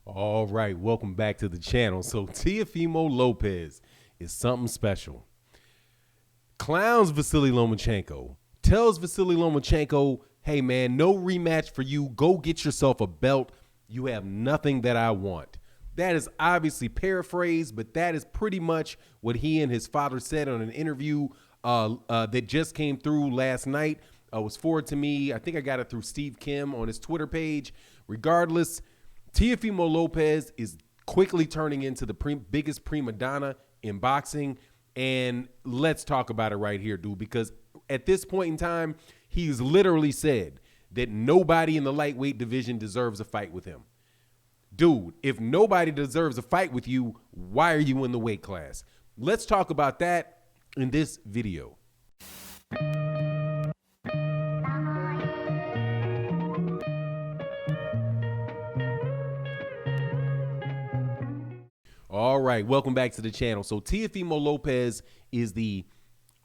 All right, welcome back to the channel. So Teofimo Lopez is something special. Clowns Vasyl Lomachenko, tells Vasyl Lomachenko, hey man, no rematch for you. Go get yourself a belt. You have nothing that I want. That is obviously paraphrased, but that is pretty much what he and his father said on an interview that just came through last night. Was forwarded to me. I think I got it through Steve Kim on his Twitter page. Regardless, Teofimo Lopez is quickly turning into the biggest prima donna in boxing. And let's talk about it right here, dude, because at this point in time, he's literally said that nobody in the lightweight division deserves a fight with him. Dude, if nobody deserves a fight with you, why are you in the weight class? Let's talk about that in this video. All right, welcome back to the channel. So Teofimo Lopez is the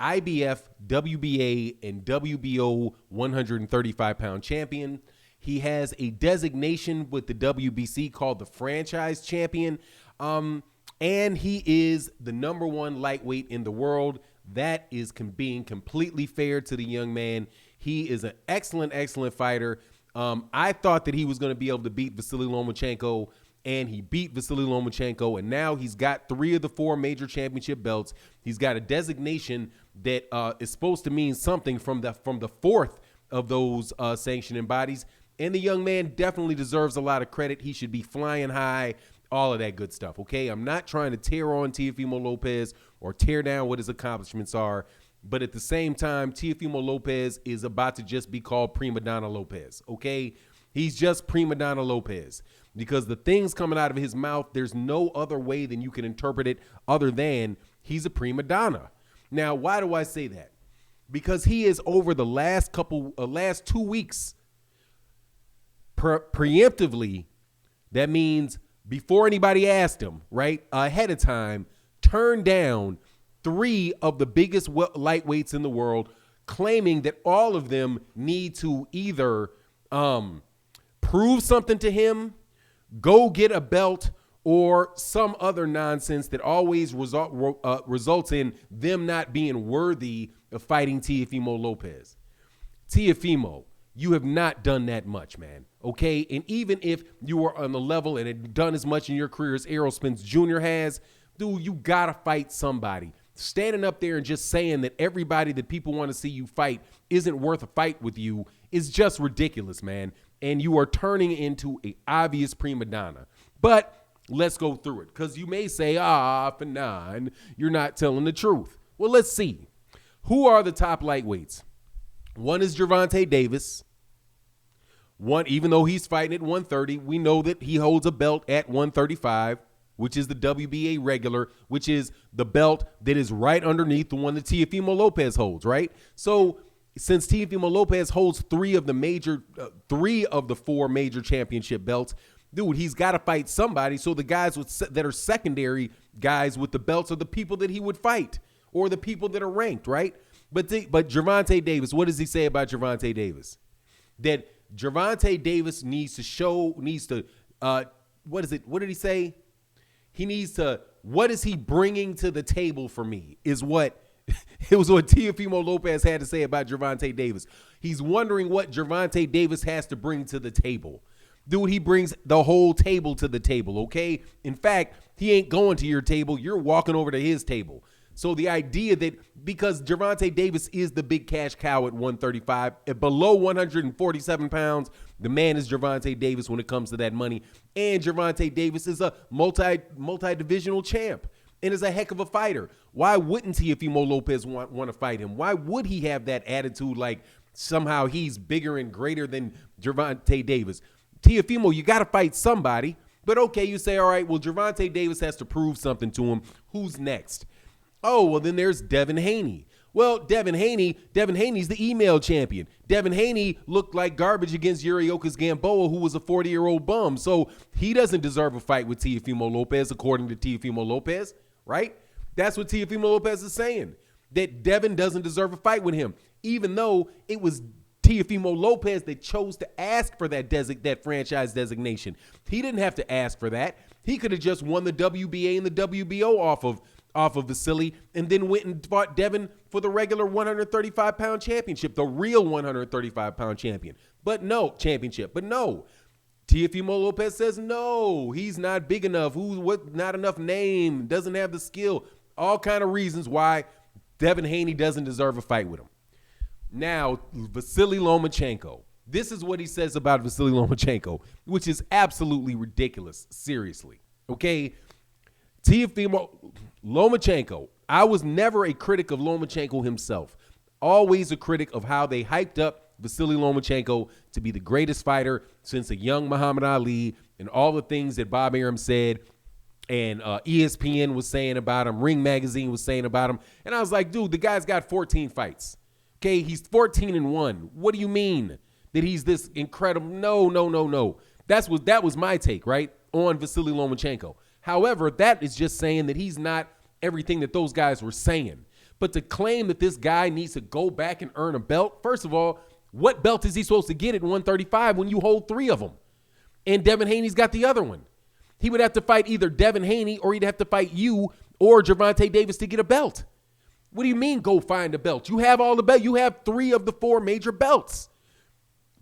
IBF, WBA, and WBO 135-pound champion. He has a designation with the WBC called the franchise champion, and he is the #1 lightweight in the world. That is being completely fair to the young man. He is an excellent, excellent fighter. I thought that he was going to be able to beat Vasyl Lomachenko, and he beat Vasyl Lomachenko, and now he's got 3 of the 4 major championship belts. He's got a designation that is supposed to mean something from the 4th of those sanctioning bodies, and the young man definitely deserves a lot of credit. He should be flying high, all of that good stuff, okay? I'm not trying to tear on Teofimo Lopez or tear down what his accomplishments are, but at the same time, Teofimo Lopez is about to just be called Prima Donna Lopez, okay? He's just Prima Donna Lopez, because the things coming out of his mouth, there's no other way than you can interpret it other than he's a prima donna. Now, why do I say that? Because he is over the last 2 weeks preemptively. That means before anybody asked him, right, ahead of time, turned down 3 of the biggest lightweights in the world, claiming that all of them need to either prove something to him, go get a belt, or some other nonsense that always results in them not being worthy of fighting Teofimo Lopez. Teofimo, you have not done that much, man, okay? And even if you were on the level and had done as much in your career as Errol Spence Jr. has, dude, you got to fight somebody. Standing up there and just saying that everybody that people want to see you fight isn't worth a fight with you is just ridiculous, man. And you are turning into an obvious prima donna. But let's go through it, because you may say, Fanan, you're not telling the truth. Well, let's see. Who are the top lightweights? One is Gervonta Davis. One, even though he's fighting at 130, we know that he holds a belt at 135, which is the WBA regular, which is the belt that is right underneath the one that Teofimo Lopez holds, right? So since Teofimo Lopez holds 3 of the 4 major championship belts, dude, he's got to fight somebody. So the guys that are secondary guys with the belts are the people that he would fight, or the people that are ranked, right? But Gervonta Davis, what does he say about Gervonta Davis? That Gervonta Davis what did he say? He needs to, what is he bringing to the table for me is what it was what Teofimo Lopez had to say about Gervonta Davis. He's wondering what Gervonta Davis has to bring to the table. Dude, he brings the whole table to the table, okay? In fact, he ain't going to your table. You're walking over to his table. So the idea that because Gervonta Davis is the big cash cow at 135, at below 147 pounds, the man is Gervonta Davis when it comes to that money. And Gervonta Davis is a multi-divisional champ and is a heck of a fighter. Why wouldn't Teofimo Lopez want to fight him? Why would he have that attitude like somehow he's bigger and greater than Gervonta Davis? Teofimo, you got to fight somebody. But okay, you say, all right, well, Gervonta Davis has to prove something to him. Who's next? Oh, well, then there's Devin Haney. Well, Devin Haney's the email champion. Devin Haney looked like garbage against Yuriokas Gamboa, who was a 40-year-old bum. So he doesn't deserve a fight with Teofimo Lopez, according to Teofimo Lopez, right? That's what Teofimo Lopez is saying, that Devin doesn't deserve a fight with him, even though it was Teofimo Lopez that chose to ask for that franchise designation. He didn't have to ask for that. He could have just won the WBA and the WBO off of Vasyl and then went and fought Devin for the regular 135-pound championship, the real 135-pound champion. But no, Teofimo Lopez says no, he's not big enough. Not enough name, doesn't have the skill. All kind of reasons why Devin Haney doesn't deserve a fight with him. Now, Vasyl Lomachenko. This is what he says about Vasyl Lomachenko, which is absolutely ridiculous. Seriously. Okay? Teofimo Lomachenko. I was never a critic of Lomachenko himself. Always a critic of how they hyped up Vasyl Lomachenko to be the greatest fighter since a young Muhammad Ali and all the things that Bob Arum said and ESPN was saying about him, Ring Magazine was saying about him. And I was like, dude, the guy's got 14 fights. Okay, he's 14-1. What do you mean that he's this incredible? No. That was my take, right, on Vasyl Lomachenko. However, that is just saying that he's not everything that those guys were saying. But to claim that this guy needs to go back and earn a belt, first of all, what belt is he supposed to get at 135 when you hold 3 of them? And Devin Haney's got the other one. He would have to fight either Devin Haney or he'd have to fight you or Gervonta Davis to get a belt. What do you mean go find a belt? You have all the belts. You have 3 of the 4 major belts.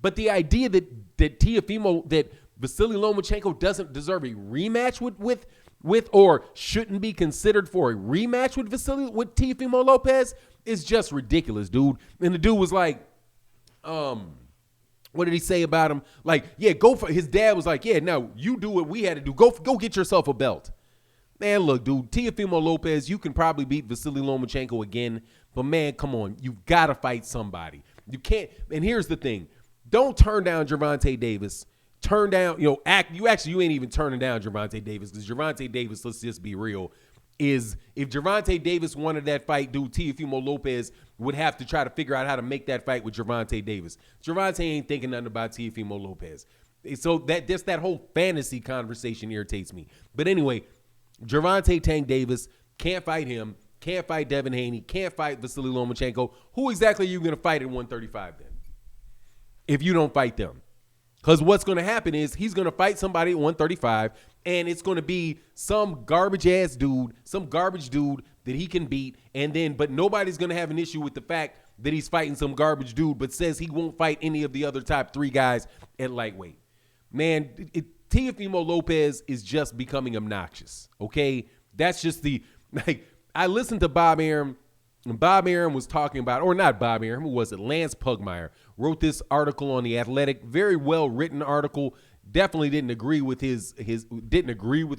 But the idea that Vasyl Lomachenko doesn't deserve a rematch with or shouldn't be considered for a rematch with Teofimo Lopez is just ridiculous, dude. And the dude was like, what did he say about him? Like, yeah, go for his dad was like, yeah, no, you do what we had to do. Go get yourself a belt. Man, look, dude, Teofimo Lopez, you can probably beat Vasyl Lomachenko again, but man, come on, you've got to fight somebody. You can't, and here's the thing. Don't turn down Gervonta Davis. Turn down, you ain't even turning down Gervonta Davis, because Gervonta Davis, let's just be real, is if Gervonta Davis wanted that fight, dude, Teofimo Lopez would have to try to figure out how to make that fight with Gervonta Davis. Gervonta ain't thinking nothing about Teofimo Lopez. So that whole fantasy conversation irritates me. But anyway, Gervonta Tank Davis can't fight him, can't fight Devin Haney, can't fight Vasyl Lomachenko. Who exactly are you going to fight at 135 then? If you don't fight them. Because what's going to happen is he's going to fight somebody at 135, and it's going to be some garbage-ass dude, some garbage dude that he can beat, but nobody's going to have an issue with the fact that he's fighting some garbage dude, but says he won't fight any of the other top 3 guys at lightweight. Man, Teofimo Lopez is just becoming obnoxious, okay? That's just I listened to Bob Arum, and Bob Arum was talking about, or not Bob Arum, who was it? Lance Pugmire wrote this article on The Athletic, very well written article. Definitely didn't agree with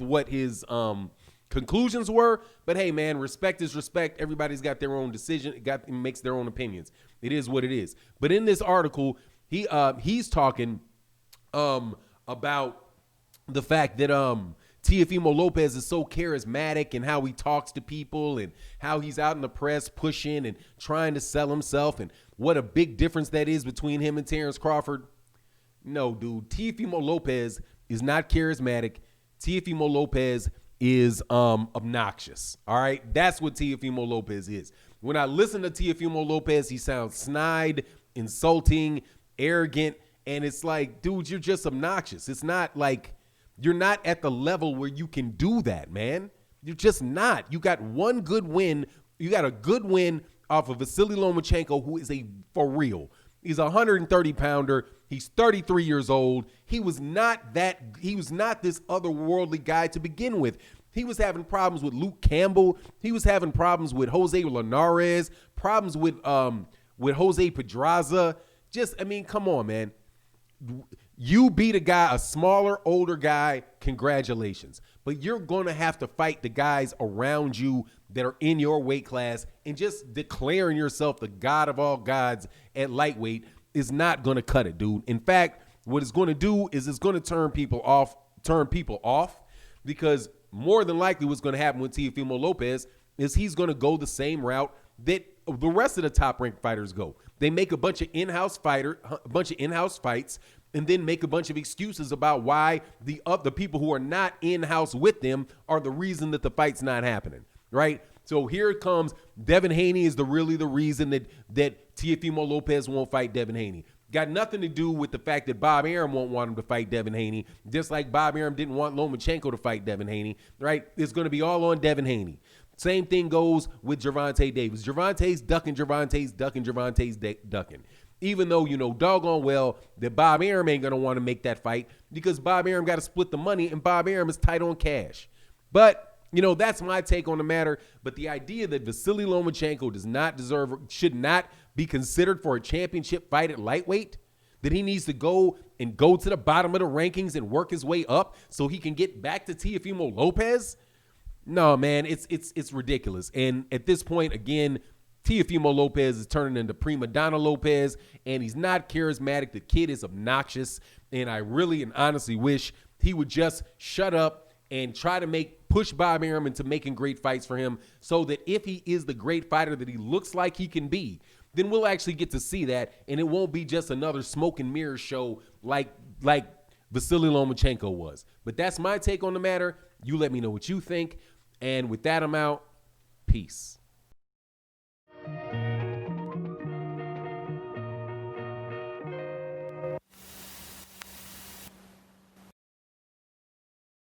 what his conclusions were, but hey, man, respect is respect. Everybody's got their own decision, makes their own opinions. It is what it is. But in this article, he's talking about the fact that Teofimo Lopez is so charismatic and how he talks to people and how he's out in the press pushing and trying to sell himself and what a big difference that is between him and Terrence Crawford. No, dude, Teofimo Lopez is not charismatic. Teofimo Lopez is obnoxious. All right, that's what Teofimo Lopez is. When I listen to Teofimo Lopez, he sounds snide, insulting, arrogant, and it's like, dude, you're just obnoxious. It's not like you're not at the level where you can do that, man. You're just not. You got one good win. You got a good win off of Vasyl Lomachenko, who is for real. He's a 130-pounder. He's 33 years old. He was not this otherworldly guy to begin with. He was having problems with Luke Campbell. He was having problems with Jose Linares, problems with Jose Pedraza. Come on, man. You beat a smaller, older guy, congratulations. But you're going to have to fight the guys around you that are in your weight class, and just declaring yourself the god of all gods at lightweight is not going to cut it, dude. In fact, what it's going to do is it's going to turn people off, because more than likely what's going to happen with Teofimo Lopez is he's going to go the same route that the rest of the top-ranked fighters go. They make a bunch of in-house fights, and then make a bunch of excuses about why the people who are not in-house with them are the reason that the fight's not happening, right? So here it comes. Devin Haney is really the reason that Teofimo Lopez won't fight Devin Haney. Got nothing to do with the fact that Bob Arum won't want him to fight Devin Haney, just like Bob Arum didn't want Lomachenko to fight Devin Haney, right? It's going to be all on Devin Haney. Same thing goes with Gervonta Davis. Gervonta's ducking, ducking. Even though you know doggone well that Bob Arum ain't going to want to make that fight because Bob Arum got to split the money and Bob Arum is tight on cash. But, you know, that's my take on the matter. But the idea that Vasyl Lomachenko should not be considered for a championship fight at lightweight, that he needs to go to the bottom of the rankings and work his way up so he can get back to Teofimo Lopez. No, man, it's ridiculous. And at this point, again, Teofimo Lopez is turning into prima donna Lopez, and he's not charismatic. The kid is obnoxious, and I really and honestly wish he would just shut up and try to push Bob Arum into making great fights for him so that if he is the great fighter that he looks like he can be, then we'll actually get to see that, and it won't be just another smoke and mirror show like Vasyl Lomachenko was. But that's my take on the matter. You let me know what you think. And with that, I'm out. Peace.